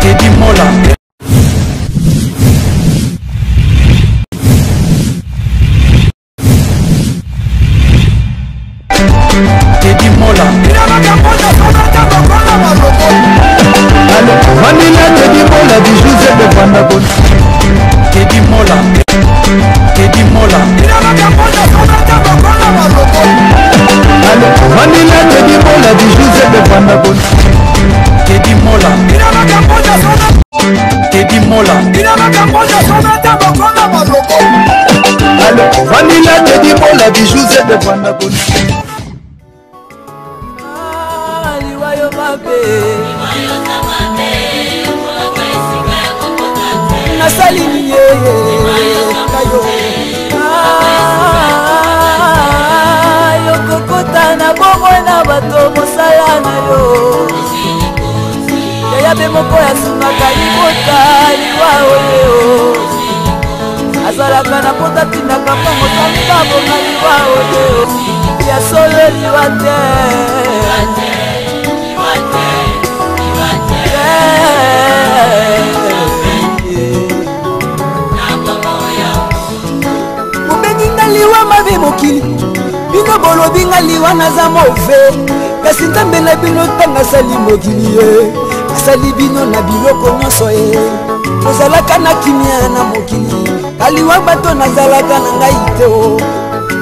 Teddy Mola. Teddy Mola. Vanilla Teddy Mola du Joseph de Vandagon. Teddy Mola. Teddy Mola. Vanilla Teddy Mola du Joseph de Vandagon. Teddy Mola. Teddy Mola. Vanilla Teddy Mola du Joseph de Vandagon. Nasalini yo kokota na bongo na bato mosala na yo yaya be moko ya sumaka libota liwa oyo azalaka na pota tindaka mpongo tambabo na liwa oyo ya solo liwa te liwa mabe mokili bino bolobi nga liwa naza move kasi nzambe na bino ntanga asali mokili ye asali bino na biloko nyonso ye ozalaka na kimia na mokili kaliwa bato nazalaka na ngai te o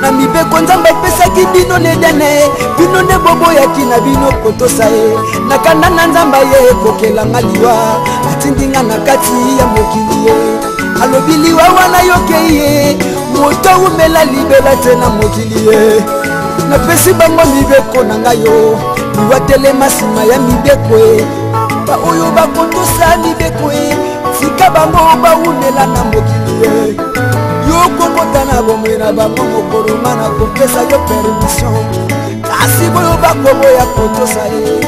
na mibeko nzambe apesaki bino nedene bino nde boboyaki na bino kotosa ye nakanda na nzambe ye ekokelanga liwa atindinga na kati ya mokili ye alobi liwa wana yokei ye moto umela libela te na mokili ye napesi bango mibeko na ngai yo liwa telema nsima ya mibeko ye baoyo bakotosa mibeko ye tika bango baumela na mokili ye yo kokota na bomoi na bango mokolonga na kopesa yo permission kasi boyo bakoboya kotosa ye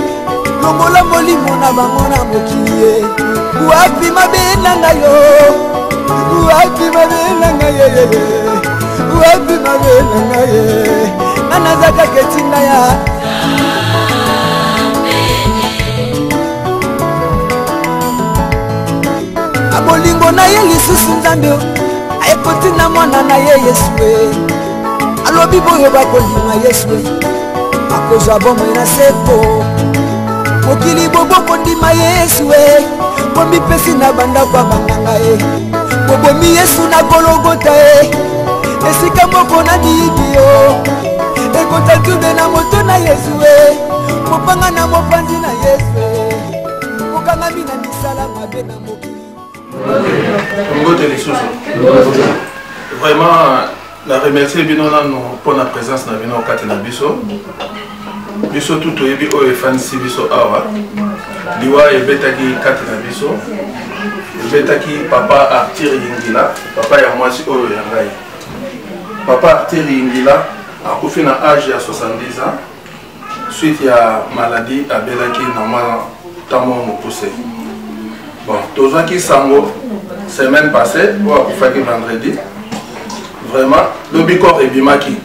longola molimo na bango na mokili ye wapi mabe na ngai yo wapi mabe na ngai ye wapi mabe na ngai ye nanazaka ketinda ya abolingo na ye lisusu nzambe ayekotinda mwana na ye yesu e alobi boyo bakolima yesu e akozwa bomoi na seko mokili bobokondima yesu e bomipesi na bandako abanganga ye bobomi yesu na kologota ye esika moko na bibi yo ekota tube na moto na yesu e mopanga na mopanzi na yesu e mokangami na misala mabe na mokili vraiment na remercier bino nano pour la présence na bino kati na biso biso tout toyebi oyo efanisi biso awa liwa ebetaki kati na biso ebetaki papa Arthur Yingila papa ya mwasi oyo ya ngai papa Arthur Yingila akufi na âge ya 70 ans suite ya maladie abelaki na mwa tamo mopuse. Bon, tozwaki sango semaine passée ou akufaki vendredi vraiment lobi corps ebimaki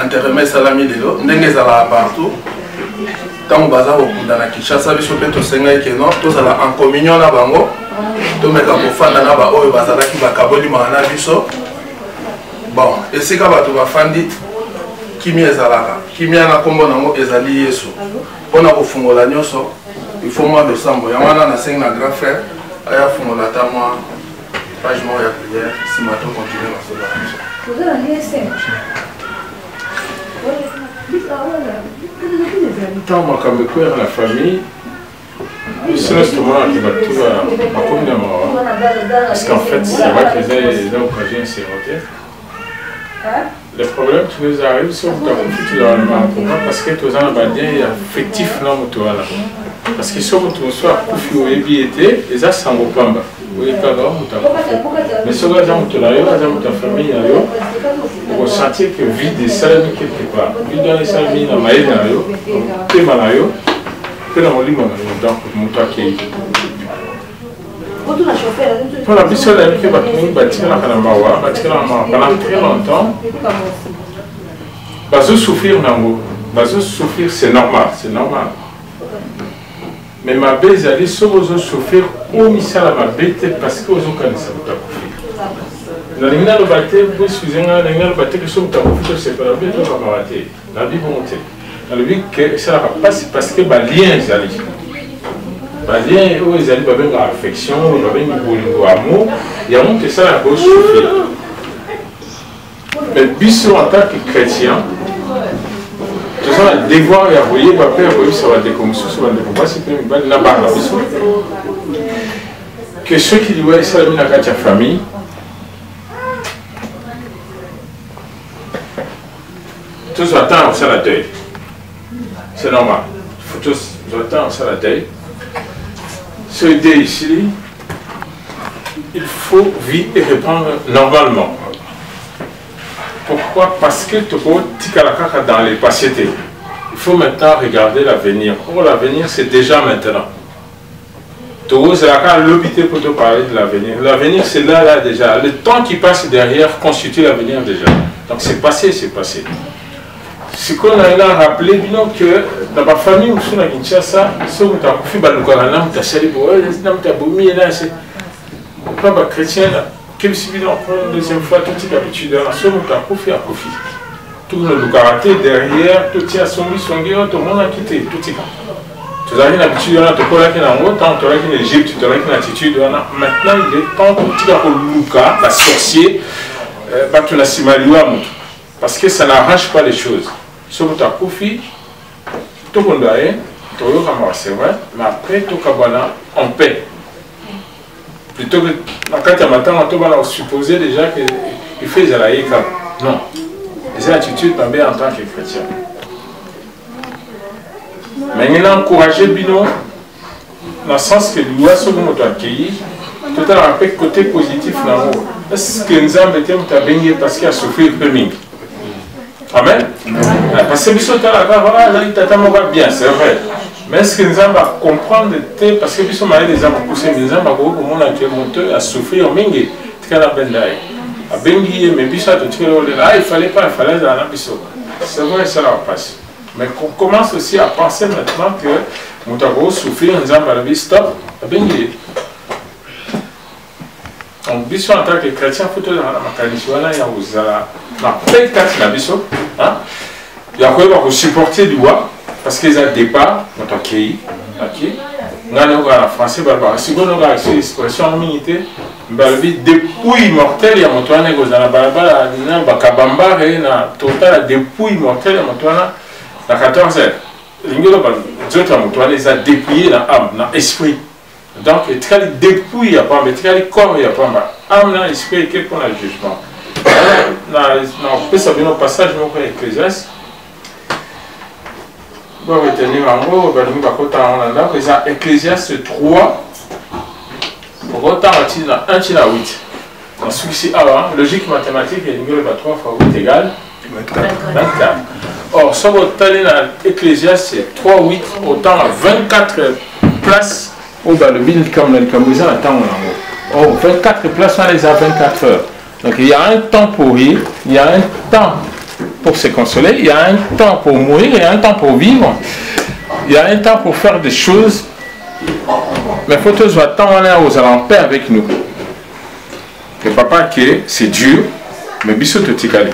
enterrement salami lelo ndenge ezalaka partout ntango baza kokunda na Kinshasa biso mpe tosengaki ke non tozala en communion na bango tomeka kofanda na baoyo bazalaki bakabolimaka na biso. Bon, esika bato bafandi kimia ezalaka kimia na kombo nango ezali Yesu mpona kofungola nyonso il faut moi de sambo ya wana nasengi na grand frère aya fungola ata mwa page moko ya prière nsima to continue masolo na biso. Tant makambo ekwera na famille biso nyonso tomonaka bato bakomi na mawa parce qu'en fait c'est vrai que eza occasion insérenté. Le problème qui nous arrive sur le pourquoi parce que tous en badien affectif non mutuala parce que sur tout soit kufi oyebi été eza sango pamba oui pas grand mais sur la jambe la famille yo on sentir que vide salami quelque part vide dans les salami na maïna yo tema na yo pe na molimo na yo donc mutaki pour la mission de l'équipe pendant très longtemps, souffrir, c'est normal, c'est normal. Mais ma belle allait sur aux chauffeurs au misala ma bête parce que aux autres ne savent pas couper. La ligne de bâté, vous excusez-moi, la ligne de bâté que sur ta coupe, c'est pas la bête, on va rater. La vie monte. La vie que ça va passer parce que les liens allaient. Les liens, ils allaient pas bien dans l'affection, ils allaient pas bien dans l'amour. Il y a monté ça la gauche chauffer. Mais bisous en tant que chrétien. Tout ça, le devoir est envoyé, va faire envoyer sur la décommission, sur la décommission, c'est que la barre que ceux qui disent ça, la famille, tous attendent ça la deuil. C'est normal. Il faut tous attendre ça la deuil. Ce deuil ici, il faut vivre et répondre normalement. Pourquoi? Parce que tu peux dans les passés. Il faut maintenant regarder l'avenir. Oh, l'avenir, c'est déjà maintenant. Tu oses l'habiter pour te parler de l'avenir. L'avenir, c'est là déjà. Le temps qui passe derrière constitue l'avenir déjà. Donc, c'est passé, c'est passé. Ce qu'on a rappelé, bien que dans ma famille, on a Kinshasa, si on a fait le Corana, on a célébré, on a boumi, c'est pas chrétien. Quel si on prend une deuxième fois, tout est habitué dans la somme, on a profité à profit. Tout le karaté derrière, tout est à son guerre, tout le monde a quitté, tout est. Tu as une habitude, tu as une autant, tu as une Égypte, tu as une attitude. Maintenant, il est temps que tu as le Luka, la sorcier, tu l'as simaliwa, parce que ça n'arrange pas les choses. Si on a profité, tout le monde a eu, tu as c'est vrai, mais après, tout le monde en paix. Plutôt que quand tu as matin, on va supposer déjà qu'il fait Zalaïka. Non. Les attitudes en tant que chrétien. Mais il a encouragé Bino dans le sens que nous avons accueilli tout à l'heure côté positif. Est-ce que nous avons été baigné parce qu'il a souffert le premier? Amen. Parce que nous avons bien, c'est vrai. Mais est-ce que nous allons comprendre parce que nous sommes allés des hommes poussés, nous allons voir comment on a été monté à souffrir au Mingi, à Bengi, mais il fallait pas, il fallait dans la biseau. C'est vrai, ça va passer. Mais on commence aussi à penser maintenant que nous avons souffert, nous allons la vie, stop, à Bengi. Donc, biseau en tant que chrétien, il faut que il y a il y a supporter du bois. Parce qu'ils ont départ, notre accueil, on a français, si on a une expression en minité, depuis mortel, il y a mon toit, dans la balabala, Bakabamba, et na total depuis mortel, il y a mon toit, dans 14 heures. L'ingénieur, d'autres mon toit, les a dépouillés dans l'âme, dans l'esprit. Donc, il y a depuis, il n'y a pas, mais il y a le corps, il n'y a pas, l'âme, dans l'esprit, quel qu'on a le jugement. On peut savoir nos passages, mon frère Ecclésiaste. On va retenir en gros, Ecclésiaste 3, pour autant, il y a 1 à 8. Dans celui-ci, logique mathématique, il y a 3 fois 8 égale 24. Or, si vous allez dans Ecclésiaste, c'est 3, 8, autant à 24 places au bas de ville comme le Cambodgien attend en haut. Or, 24 places, on les a 24 heures. Donc, il y a un temps pour rire, il y a un temps pour se consoler, il y a un temps pour mourir, il y a un temps pour vivre, il y a un temps pour faire des choses, mais il faut tous attendre aux alentours avec nous. Le papa qui c'est dur, mais bisous tout ticalé.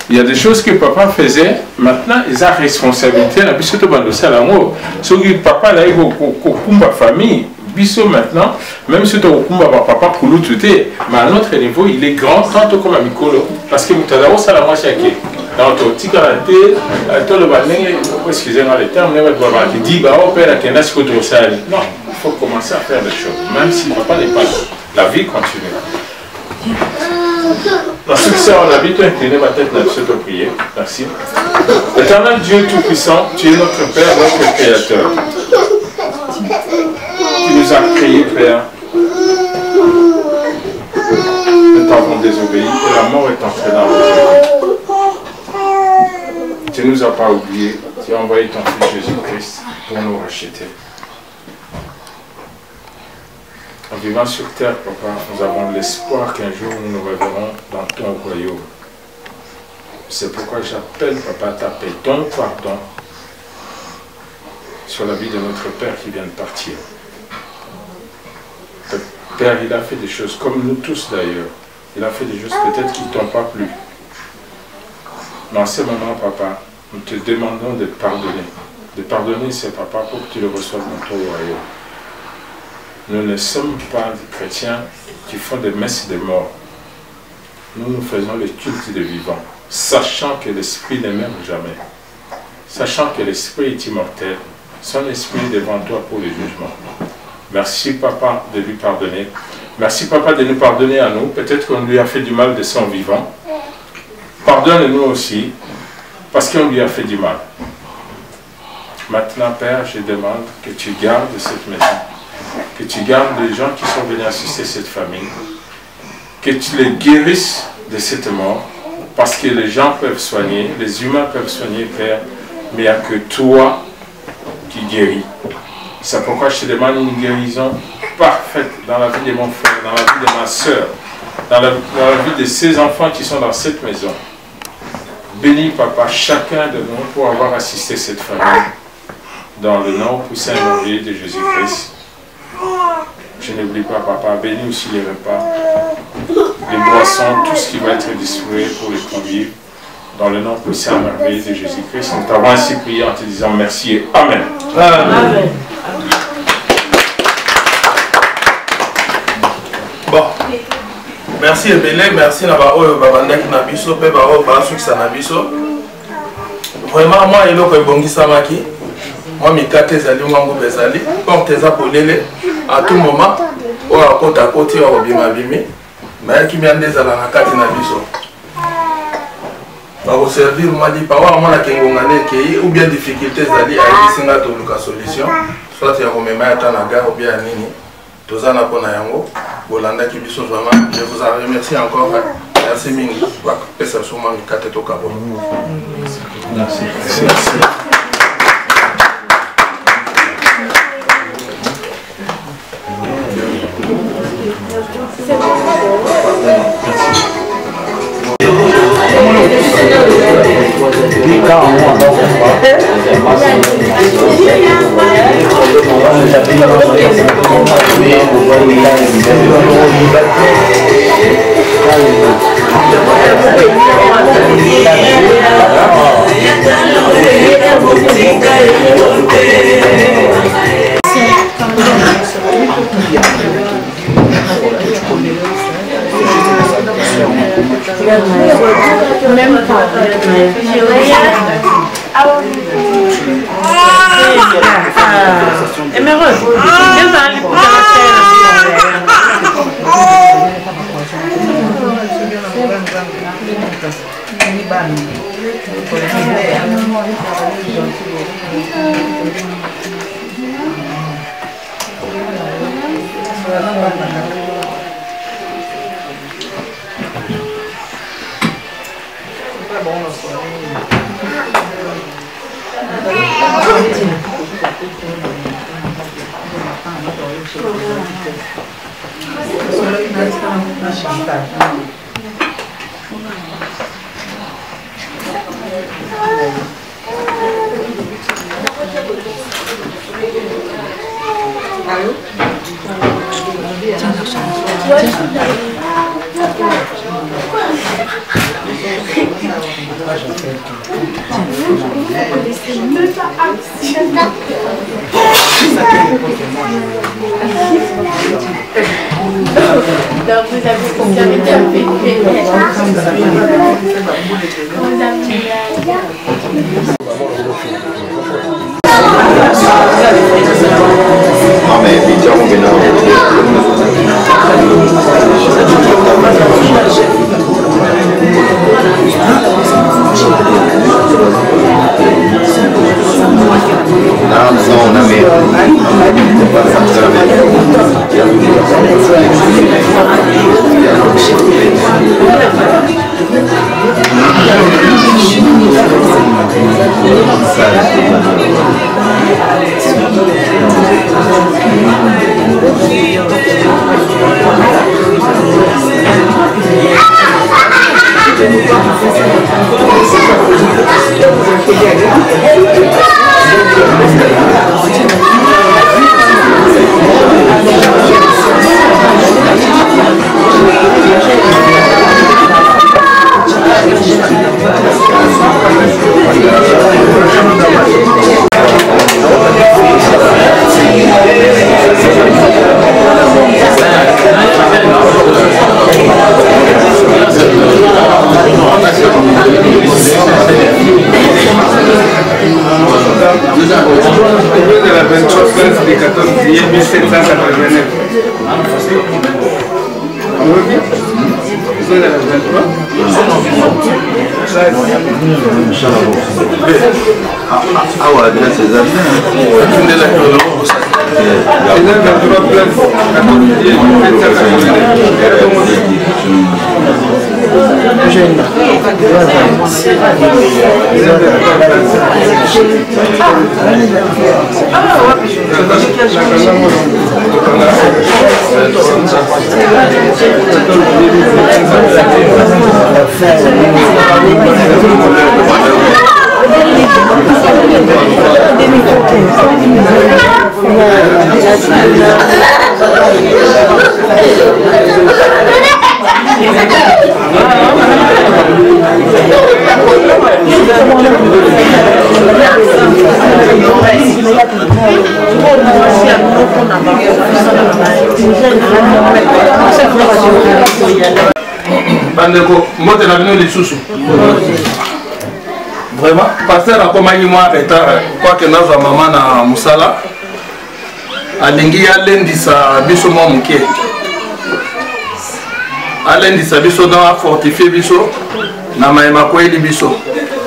Il y a des choses que papa faisait, maintenant ils ont responsabilité, la bisous tout bandossé à l'amour. Ce que papa là, il faut famille. Bissot maintenant, même si tu as papa pour l'autre, mais à notre niveau, il est grand tant comme un micro. Parce que tu as ça la moitié. Dans ton petit karaté, tu as excusez-moi le terme, tu dis, bah, on perd la tenance que tu as. Non, il faut commencer à faire des choses, même si papa n'est pas là. La vie continue. Dans ce que on a vite incliné ma tête dans cette prière. Merci. Éternel Dieu Tout-Puissant, tu es notre Père, notre Créateur. Tu nous as créés, Père. Nous t'avons désobéi et la mort est entrée dans nos vies. Tu ne nous as pas oubliés. Tu as envoyé ton Fils Jésus-Christ pour nous racheter. En vivant sur terre, Papa, nous avons l'espoir qu'un jour nous nous reverrons dans ton royaume. C'est pourquoi j'appelle, Papa, à t'appeler ton pardon sur la vie de notre Père qui vient de partir. Le Père, il a fait des choses, comme nous tous d'ailleurs. Il a fait des choses peut-être qui ne t'ont pas plu. Mais en ce moment, papa, nous te demandons de pardonner. De pardonner ces papas pour que tu le reçoives dans ton royaume. Nous ne sommes pas des chrétiens qui font des messes des morts. Nous faisons le culte des vivants, sachant que l'esprit ne meurt jamais. Sachant que l'esprit est immortel, son esprit est devant toi pour le jugement. Merci papa de lui pardonner. Merci papa de nous pardonner à nous. Peut-être qu'on lui a fait du mal de son vivant. Pardonne-nous aussi, parce qu'on lui a fait du mal. Maintenant, Père, je demande que tu gardes cette maison, que tu gardes les gens qui sont venus assister cette famille, que tu les guérisses de cette mort, parce que les gens peuvent soigner, les humains peuvent soigner, Père, mais il n'y a que toi qui guéris. C'est pourquoi je te demande une guérison parfaite dans la vie de mon frère, dans la vie de ma soeur, dans la vie de ces enfants qui sont dans cette maison. Bénis, Papa, chacun de nous pour avoir assisté cette famille. Dans le nom puissant et merveilleux de Jésus-Christ. Je n'oublie pas, Papa, bénis aussi les repas, les boissons, tout ce qui va être distribué pour les convives. Dans le nom puissant et merveilleux de Jésus-Christ. Nous t'avons ainsi prié en te disant merci et Amen. Amen. Bon. Merci Ebele, merci na ba oyo babandaki na biso pe ba oyo ba sukisa na biso. Vraiment moi eloko ebongisamaki. Moi mikate ezali mwangu bezali, porte eza polele à tout moment oyo akota koti oyo bima bimi. Mayaki miande ezala na kati na biso. Ba ko servir moi di pa wa mona kengongane kei ou bien difficulté ezali ayi singa to luka solution. Soit ya komema ata na gare ou bien nini. Tozana pona yango. Bolanda qui biso vraiment, je vous en remercie encore. Merci mingi. Pesa suma mikate to kabo. Merci. Même pas. Émeraude, de la 23 du 14 juillet 1789. Vous êtes à la 23 Ah ouais, bien c'est ça. Bandeko, mbote na bino lisusu. Vraiment, pasteur akomaki mwa retard quoi que nazwa mama na musala. Alingi alendisa biso mwa muke. Alendisa biso dans fortifier biso na mayema kweli biso.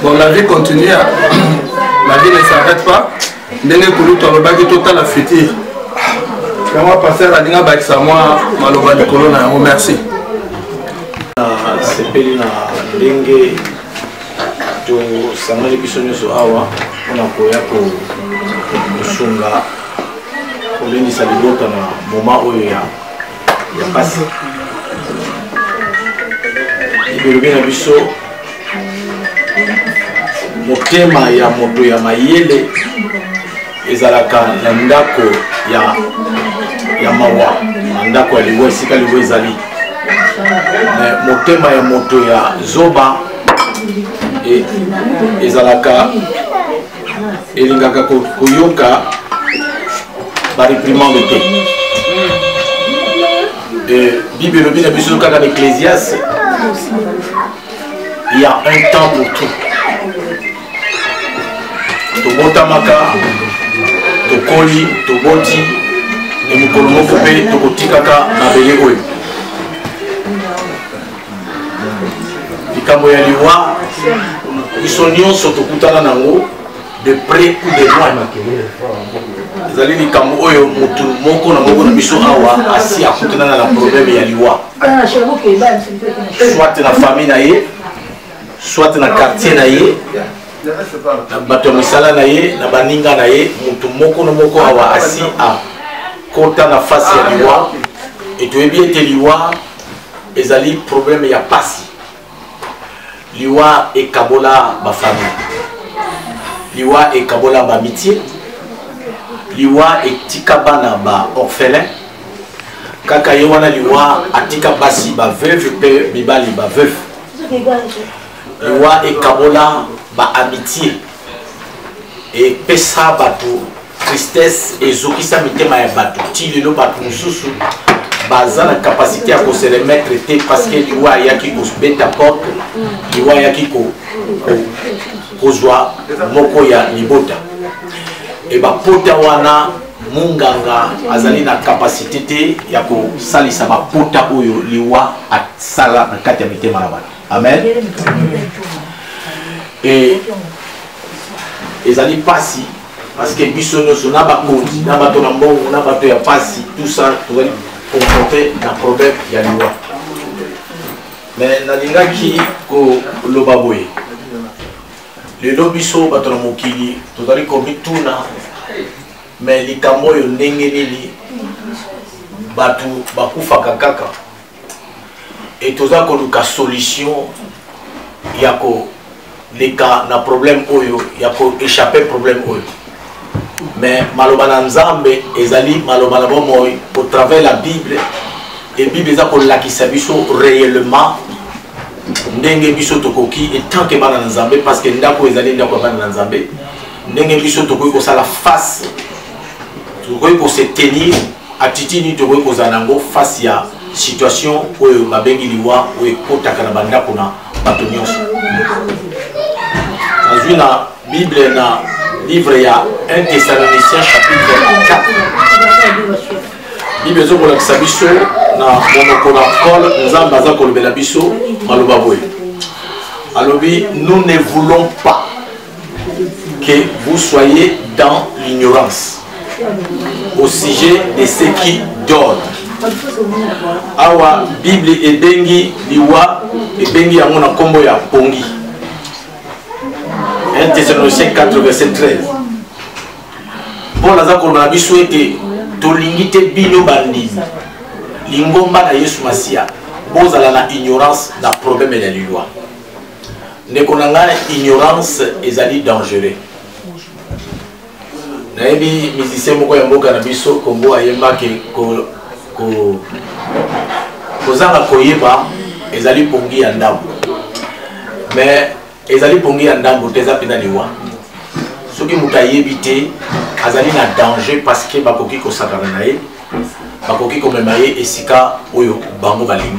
Bon, la vie continue, la vie ne s'arrête pas. Ndenge kuluto alobaki total futur. Kama pasteur alinga bakisa mwa maloba likolo na yango, merci. Sepeli na ndenge to sangali biso nyonso awa mpona koya kosunga kolendisa libota na moma oyo ya pasi libelobi na biso motema ya moto ya mayele ezalaka na ndako ya mawa na ndako ya liwa esika liwa ezali motema ya moto ya zoba ezalaka elingaka koyoka bareprimande te. Bible elobi na biso kaka na Ecclésiaste, il y a un temps pour tout. Tobotamaka, tokoli, toboti, emikolo moko mpe tokotikaka mabele oyo. Likambo ya liwa biso nyonso tokutana nango de près ou de loin. Ezali likambo oyo mutu moko na moko na biso awa asi akutana na problème ya liwa, soit na famille na ye, soit na quartier na ye, na bato ya misala na ye, na baninga na ye. Mutu moko na moko awa asi akota na fasi ya liwa, etoyebi ete liwa ezali problème ya pasi. Liwa ekabola ba famille, liwa ekabola ba amitié, liwa etika bana ba orphelin, kaka ye wana liwa atika basi ba veuve pe mibali ba veuve. Liwa ekabola ba amitié et pesa batu tristesse ezokisa mitema ya batu ti lelo batu mususu baza na capacité à se remettre parce que liwa yaki ko beta porte, liwa yaki ko zwa moko ya libota et ba pota wana munganga azali na capacité te ya ko salisa ba pota oyo liwa asala na kati ya mitema na bana. Amen. Et ezali pasi parce que biso nyonso na bakonzi na bato na mbongo na bato ya pasi tout ça tozali confronté na problème ya liwa. Mais nalingaki koloba boye lelo biso bato na mokili tozali komituna mais likambo oyo ndenge nini bato bakufaka kaka et toza koluka solution ya koleka na problème oyo ya ko échapper problème oyo. Mais maloba na nzambe ezali maloba na bomoi au travers la Bible, et Bible eza ko lakisa biso réellement ndenge biso tokoki et tant que bana nzambe parce que ndako ezali ndako bana nzambe ndenge biso tokoki ko sala face tokoki ko se tenir attitude tokoki ko zanango face ya situation oyo babengi liwa oyo kotaka na bandako na bato nyonso azwi na Bible na livre ya 1 Thessaloniciens chapitre 4 Bible ezokolakisa biso na monoko na Paul nzambe aza kolobela biso maloba boye alobi nous ne voulons pas que vous soyez dans l'ignorance au sujet de ce qui donne awa Bible ebengi liwa ebengi yango na kombo ya pongi 1 Thessaloniciens 4 verset 13 Paul aza kolobela biso ete tolingi te bino bandimi lingomba na Yesu Masia bozala na ignorance na problème ya lilwa ndeko na ngai ignorance ezali dangereux nayebi musicien moko ya mboka na biso kombo ayembaki kozanga koyeba ezali pongi ya ndambo mais ezali pongi ya ndambo te eza mpena liwa soki moto ayebi te azali na danger parce que bakoki kosakana na ye bakoki komema ye esika oyo bango balingi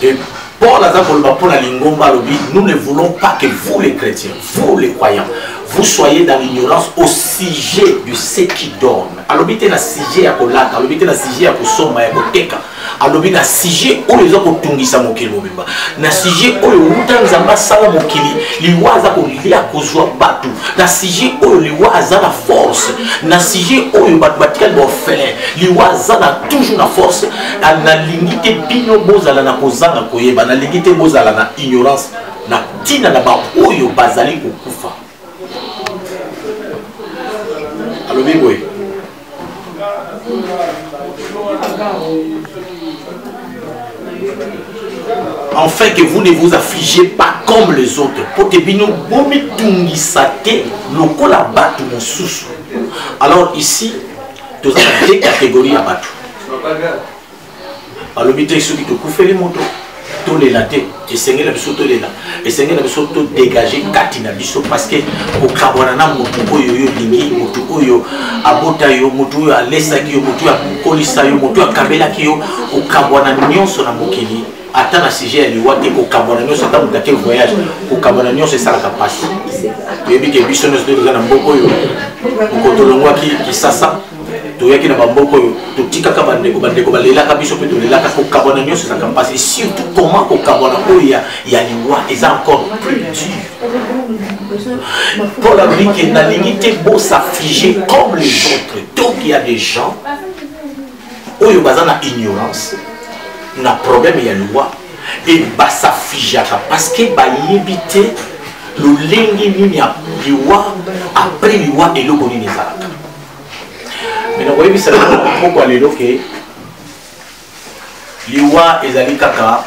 et Paul aza koloba mpona lingomba alobi nous ne voulons pas que vous les chrétiens vous les croyants vous soyez dans l'ignorance au sujet de ce qui donne alobi te na sujet ya kolaka alobi te na sujet ya kosomba ya koteka alobi na sujet oyo eza kotungisa mokili mobimba na sujet oyo wuta nzambe asala mokili liwa aza kolia kozwa bato na sujet oyo liwa aza na force na sujet oyo bato batikali baorphelin liwa aza na toujours na force nalingi te bino bozala na kozanga koyeba nalingi te bozala na ignorance na ntina na baoyo bazali kokufa alobi boye enfin que vous ne vous affligez pas comme les autres pour que bino bomitungisa te lokola bato mosusu alors ici toza na deux catégories ya bato alobi te soki tokufeli moto tolela te esengeli na biso tolela esengeli na biso todégage kati na biso parce que kokabwana na motu oyo yo lingi motu oyo abota yo motu oyo alesaki yo motu oyo akolisa yo motu oyo akabelaki yo kokabwana nyonso na mokili ata na sujet ya liwa te kokabwana nyonso ata motu ake voyage kokabwana nyonso esalaka mpasi toyebi ke biso nyonso toza na mboka oyo okotolongwaki kisasa toyaki na bamboko oyo totikaka bandeko balelaka biso mpe tolelaka kokabwana nyonso ezalaka mpasi et surtout comment kokabwana oyo ya liwa eza encore plus dur Paul a dit que nalingi te bosaffliger comme les autres donc il y a des gens oyo baza na ignorance na problème ya liwa et basaffligeaka parce que bayebi te lolengi nini ya liwa après liwa eloko nini ezalaka mais nous voyons ça pourquoi les loquets liwa ezali kaka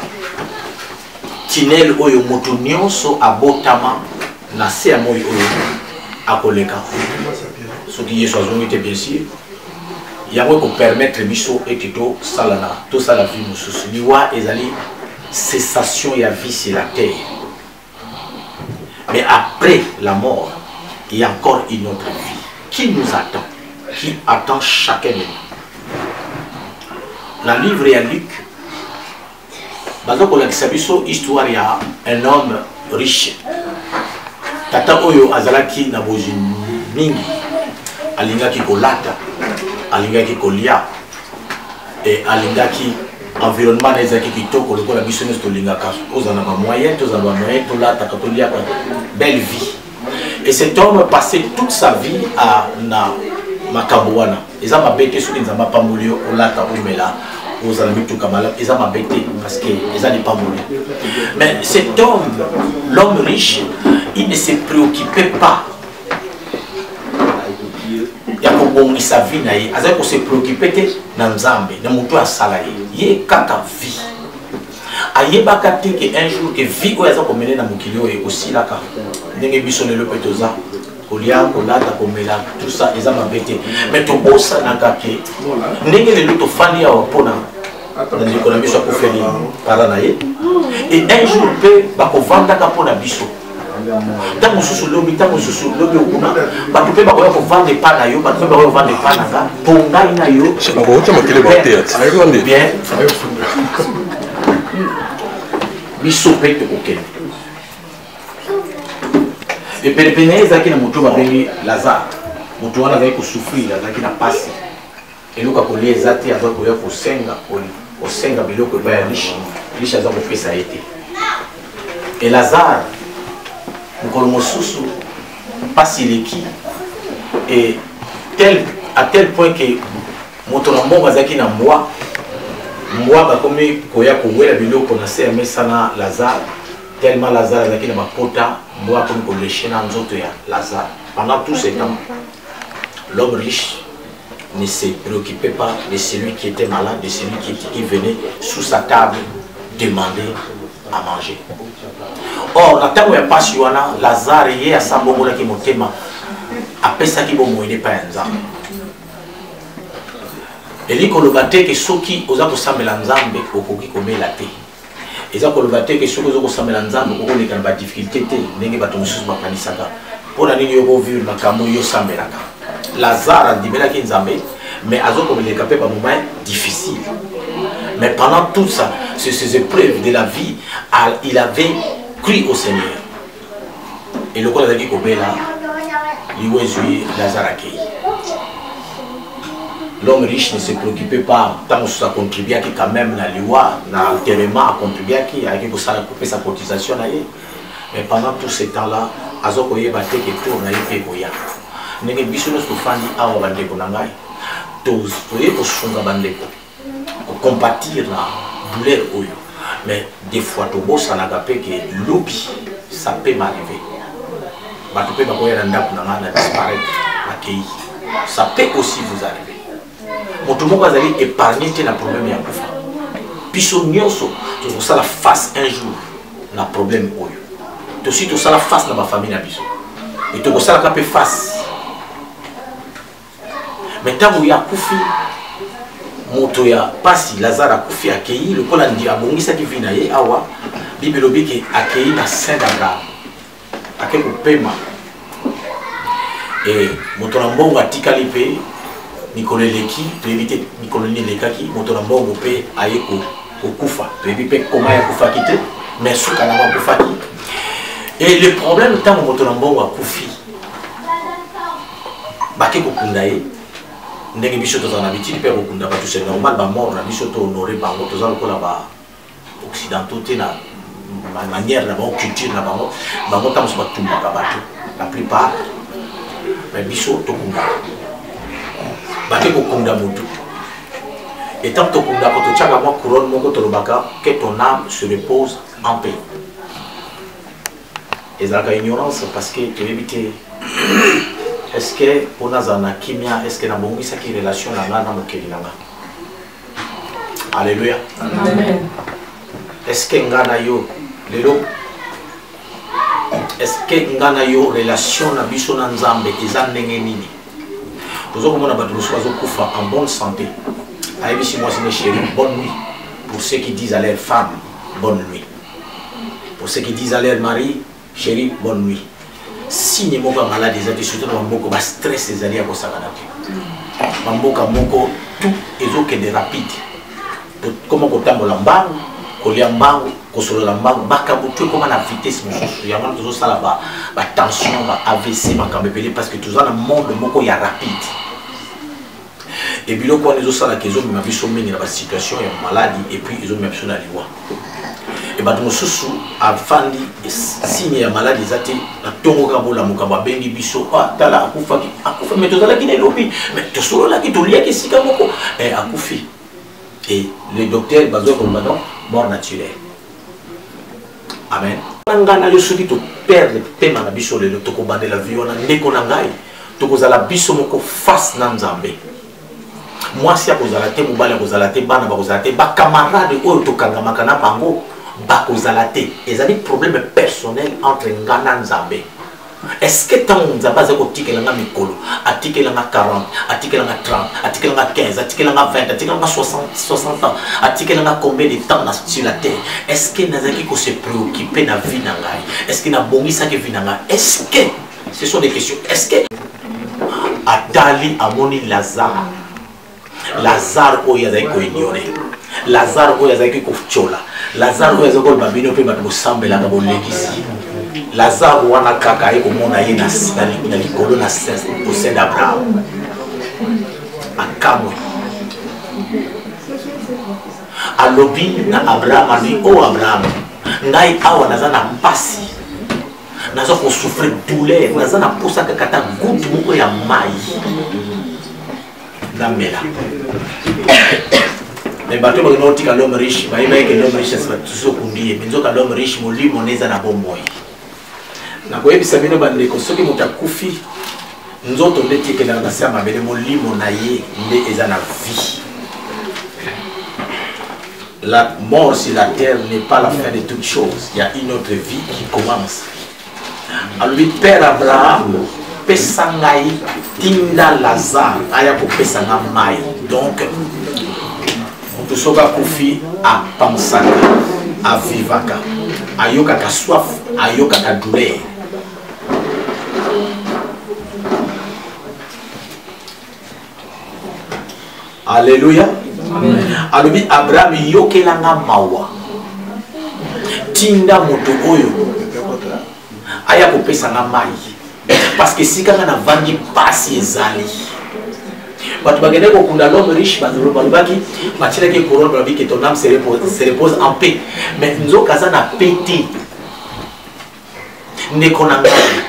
tinel oyo moto nyonso abotama na se ya moi oyo akoleka soki yesu azongi te bien sûr yango ekopermettre biso ete tosala vie mosusu liwa ezali cessation ya vie sur la terre mais après la mort il y a encore une autre vie qui nous attend qui attend chacun de nous. Dans le livre de Luc, histoire il y a un homme riche. Tata oyo azalaki na boji mingi, alingaki kolata, alingaki kolia, et alingaki environnement ezaki kitoko lokola biso nyonso tolingaka ozana ba moyen tolata katoliaka belle vie. Et cet homme passait toute sa vie à makambo wana eza mabete soki nzamba pamboli olata omela ozala mituka malamu eza mabete parce que eza lipamboli mais cet homme l'homme riche il ne se préoccupait pas ya kobongisa vie na ye azali kose préoccupé te na nzambe na moto asala ye kaka vie ayebaka te ke un jour ke vie oyo aza komene na mokili oyo ekosilaka ndenge biso lelo mpe toza kolia kolata komela tout ça eza mabe te mais tobosanaka ke ndenge lelo tofandi awa mpona ndeko na biso akufeli para na ye et un jour mpe bakovandaka mpo na biso ntango mosusu lobi ntango mosusu lobi okuna bato mpe bakoya kovanda epa na yo bato mpe bakoya kovanda epa na nga mpo ngai na yo bien biso mpe tokokende epenepene ezalaki na moto babengi Lazare moto wana azalaki kosouffrir azalaki na pasi eloko kolia eza te aza koya kosenga biloko epai ya riche aza kopesa ye te e Lazare mokolo mosusu pasi eleki e à tel point que moto na mbongo azalaki na mbwa bakomi koya kowela biloko na se ya mesa na Lazare tellement Lazare azalaki na bapota mbwa akomi koleshe na nzoto ya Lazare. Pendant tout ce temps, l'homme riche ne se préoccupait pas de celui qui était malade, de celui qui venait sous sa table demander à manger. Or, na ntango ya pasi wana Lazare ye asambongolaki motema apesaki bomoi epai ya Nzambe. elikoloba te ke soki oza kosambela Nzambe okoki komela te. Eza koloba te ke soki oza kosambela Nzambe okoleka na ba difficulté te ndenge bato mosusu bakanisaka. Mpona nini yo kovivre makambo yo sambelaka. Lazare andimelaki Nzambe mais azokomeleka pe ba moment difficile. Mais pendant tout ça, ces épreuves de la vie, il avait cru au Seigneur. Et le corps a dit qu'Obéla, il a Lazare. L'homme riche ne se préoccupait pas tant que ça contribuait quand même dans l'Iwa, dans l'enterrement, à contribuer à couper sa cotisation. Mais pendant tout ce temps-là, Azokoye battait que tout on a été koya. N'est-ce pas si nous faisons à Wabandeko Nangai, tous les possunga bandeko. Compatir la douleur oyo, mais des fois tout beau ça n'a pas que lobby ça peut m'arriver. Bah tu peux pas voir un ndap na disparaître accueilli. Ça peut aussi vous arriver. Mon tout le monde va aller épargner tes problème ya kufa. Piso nyonso tu ça la face un jour na problème oyo. Tu aussi tout ça la face na ma famille na biso. Et tu ça la capé face. Mais tant que ya kufi moto ya pasi Lazare akufi akei le kola ndi abongisa ki vina ye awa bibelobi ki akei na Saint-Abraham ake kopema et moto na mbongo atikali pe Nicolas Leki to éviter Nicolas Lekaki moto na mbongo pe aye ko kufa to éviter comment ya kufa kite mais suka na kufa ki et le problème tant moto na mbongo akufi bake ko kundaye ndenge biso toza na bitili pe kokunda ba tout c'est normal ba mort na biso to honorer bango toza lokola ba occidentaux te na manière na ba culture na bango tam so ba tumba ka bato la plupart mais biso to kunda ba ke kokunda mutu et tant to kunda ko to chaka mo couronne moko to lobaka que ton âme se repose en paix. Et ça la ignorance parce que tu éviter. Est-ce que pour Nazana Kimia, est-ce que na bongi sa qui relation na ngana mokeli nanga? Alléluia. Amen. Est-ce que ngana yo lelo? Est-ce que ngana yo relation na biso na Nzambe eza ndenge nini? Tozo komona bato mosusu bazokufa en bonne santé. Ayebisi moi c'est chérie, bonne nuit. Pour ceux qui disent à leur femme, bonne nuit. Pour ceux qui disent à leur mari, chérie, bonne nuit. Si ni moko malade ezali surtout na moko ba stress ezali ya kosakana te mboka moko tout ezokende rapide comment kotambola mbangu kolia mbangu kosolola mbangu bakabutu koma na vitesse mosusu yango tozosala ba tension ba AVC makambo ebele parce que toza na monde moko ya rapide et biloko wana ezosala ke ezomema biso mingi na ba situation ya maladie et puis ezomema biso na liwa. Et bato mosusu afandi signe ya maladie zate na tongo kabola mokamba bengi biso tala akufa mais tozala ki na lobi mais tosolola ki tolia ki sika moko akufi et le docteur bazo ko madon mort naturelle. Amen. Ngana yo soki to perdre pema na biso le to ko bandela vie wana ndeko na ngai to kozala biso moko face na Nzambe. Moi si akozala te mobala kozala te bana bakozala te ba camarade oyo to kangamaka na bango bakozala te ezali problème personnel entre ngana Nzambe Est-ce que tant on a pas article là mikolo, article là 40, article là 30, article là 15, article là 20, article là 60 ans, article là combien de temps sur la terre? Est-ce que nazaki ko se préoccuper na vie na ngai? Est-ce que na bongi ça que vie na ngai? Est-ce que ce sont des questions? Est-ce que Atali amoni Lazare oyo azaki ko ignorer, Lazare oyo azaki ko chola, Lazare oyo azaki ko babino pe bato sambela ka bolekisi, Lazare wana kaka eko mona ye na likolo na au sein d'Abraham akamwe alobi na Abraham ali o Abraham ngai awa naza na mpasi naza ko souffrir douleur naza na posa kaka ta goutte moko ya mai namela mais bato ba no tika l'homme riche ba iba ke l'homme riche c'est tout kundi mais nzoka l'homme riche molimo neza na bomoi na koyebisa bino bandeko soki moto akufi nzoto nde tiekelaka na se ya mabele molimo na ye nde eza na vie. La mort sur la terre n'est pas la fin de toute chose. Il y a une autre vie qui commence. Alors lui père Abraham pesa ngai tinda Lazare aya ko pesa nga mai. Donc moto soka kufi a pansaka a vivaka ayoka ka soif ayoka ka douleur. Alléluia. Alobi Abraham yokelanga mawa tinda moto oyo aya kopesa nga mai parce que si kanga na vandi pasi ezali bato bagende kokunda l'homme riche balobaki batilaki couronne balobi que ton âme se repose en paix mais nzoka aza na pete ndeko na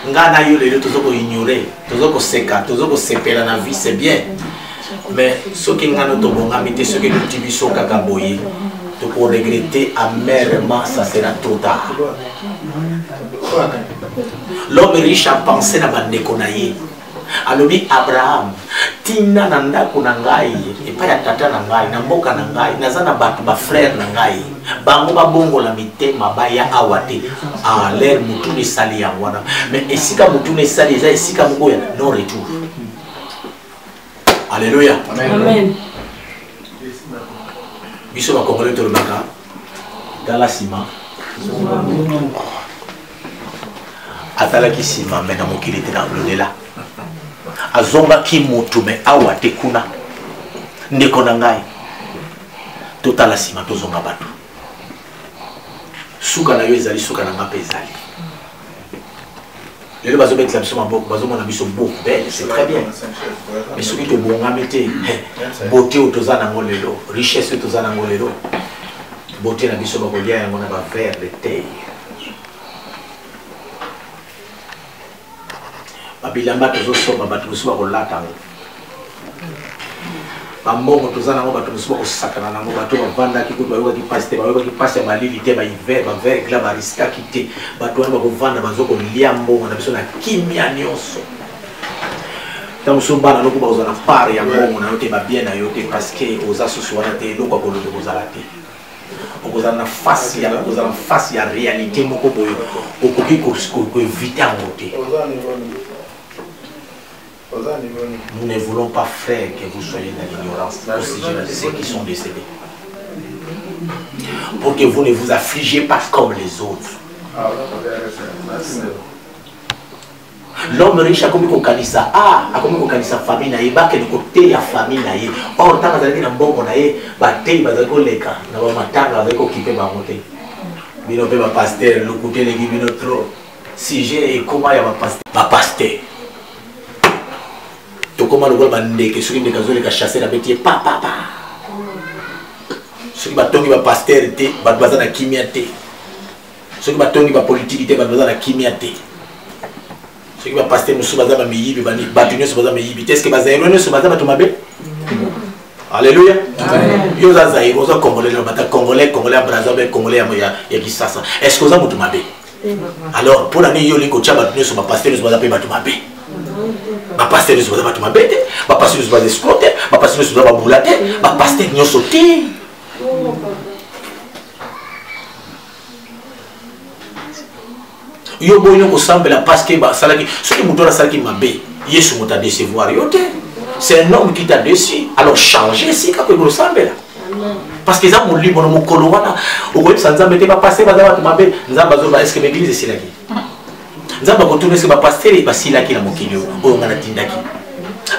ngai na yo lelo tozoko ignorer tozoko seka tozoko sepela na vie c'est bien. Mais ce qui est en ce qui est pour regretter amèrement, ça sera trop tard. L'homme riche a pensé à Bandekonaye. Alors, Abraham, Tina nanda kunangai, et pas ya tata nangai, namboka nangai, nazana batu ba frère nangai, bango ba bongo la mite mabaya awate, à l'air mutu ne sali ya wana. Mais esika mutu ne sali, esika mugoya, non retour. Alléluia. Amen. Biso ba Congolais to baka dans la ciment. Atala ki ciment mais na mokili te na l'au-delà. Azonga ki mutu me awa te kuna. Ndeko na ngai. Totala ciment to zonga batu. Suka na yo ezali suka na ngape ezali. Les bazo mettre la mission en bok, bazo mon ambition bok, belle, c'est très bien. Mais ce qui te bon amité, beauté au tozana ngolelo, richesse au tozana ngolelo, beauté na mission bakolia ngona ba vers de terre. Babilamba tozo soba batu soba ko lata. Bambongo tozana ngo batu soba ko sakana na ngo batu bavanda ki kutu bayoka ki paste malili te ba hiver ba ver gla ba riska kite batu wana ba kovanda bazoko liambo na biso na kimia nyonso tant somba na loko ba ozana part ya mbongo na yote ba bien na yote parce que oza soso wana te loko ko loko ozala te okozana face ya réalité moko boyo okoki ko éviter en côté. Nous ne voulons pas, frère, que vous soyez dans l'ignorance au sujet de ceux qui sont décédés. Pour que vous ne vous affligez pas comme les autres. L'homme riche a comme qu'on canisa, a comme qu'on canisa famille naïe, bah que le côté la famille naïe. Or, tant que vous avez un bon naïe, bah t'es bah d'accord les cas, n'a pas matin avec occupé ma montée. Bino pe ma pasteur, le côté les bino trop. Si j'ai comment y a ma pasteur. Comment le voir bandé que celui de gazole qui a chassé la bête papa celui qui va pasteur était va baser na kimiate celui qui va politique était va baser na kimiate celui qui va pasteur nous baser na miyibi bani batunyo se baser miyibi est-ce que baser no se baser ba mabe. Alléluia. Yo za zaïro za congolais na bata congolais à Brazzaville congolais ya Kisasa est-ce que za mutu mabe alors pour l'année yo liko cha batunyo se ba pasteur se baser pe batu mabe. Ma pasteur ne se passe pas tout ma bête, ma pasteur ne se passe pas escroquer, ma pasteur ne se passe pas boulater, ma pasteur ne se sauter. yo boyo kosambela parce que basalaki soki moto asalaki mabe yesu moto adecevoir yo te. C'est un homme qui t'a déçu. Alors changer si kako kosambela parce que ça mon libre mon mokolo wana okoyi sanzambe te ba passer ba za mabe nzamba zo ba est-ce que l'église silaki nzamba ko tourner ce ba passer ba silaki na mokili o ngana tindaki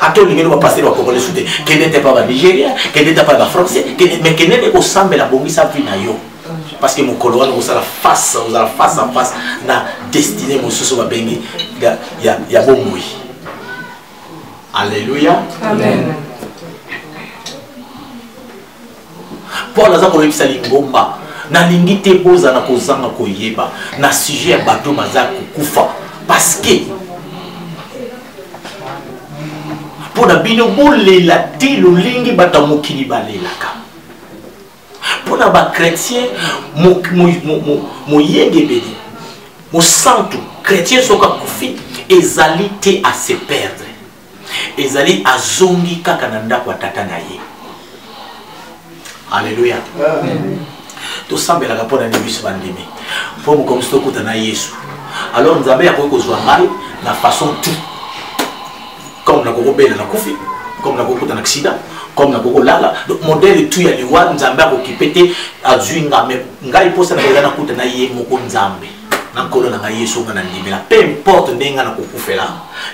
ato lingelo ba passer ba kokole soute que n'était pas ba Nigérien que n'était pas ba français mais que n'était kosambela bongisa vie na yo. Parce que mon colon vous a la face à face na destiné mon sous va bengi ya bon oui. Alléluia. Amen. Paul aza ko lepisa lingomba na lingi te boza na kozanga koyeba na sujet ya bato maza kufa parce que pour na bino bolela te lolingi bata mokili balelaka. Pour les chrétiens, mon santo chrétien sont koufi ezalité à se perdre. Ezali à zongi kakananda kwa tata na ye. Alléluia. To sambela ka pona nibiso bandimi. Pour mo comme stoko na Yesu. Alors nous avons appris kozwa ngai na façon tout. Comme na kokobela na koufi, comme na kokota na accident. Comme na koko lala modèle tout ya liwa nzambe akokipete azuinga me ngai posa na na kuta na ye moko nzambe na kolo na ngai yeso ngana ndimela peu importe ndenga na kokufela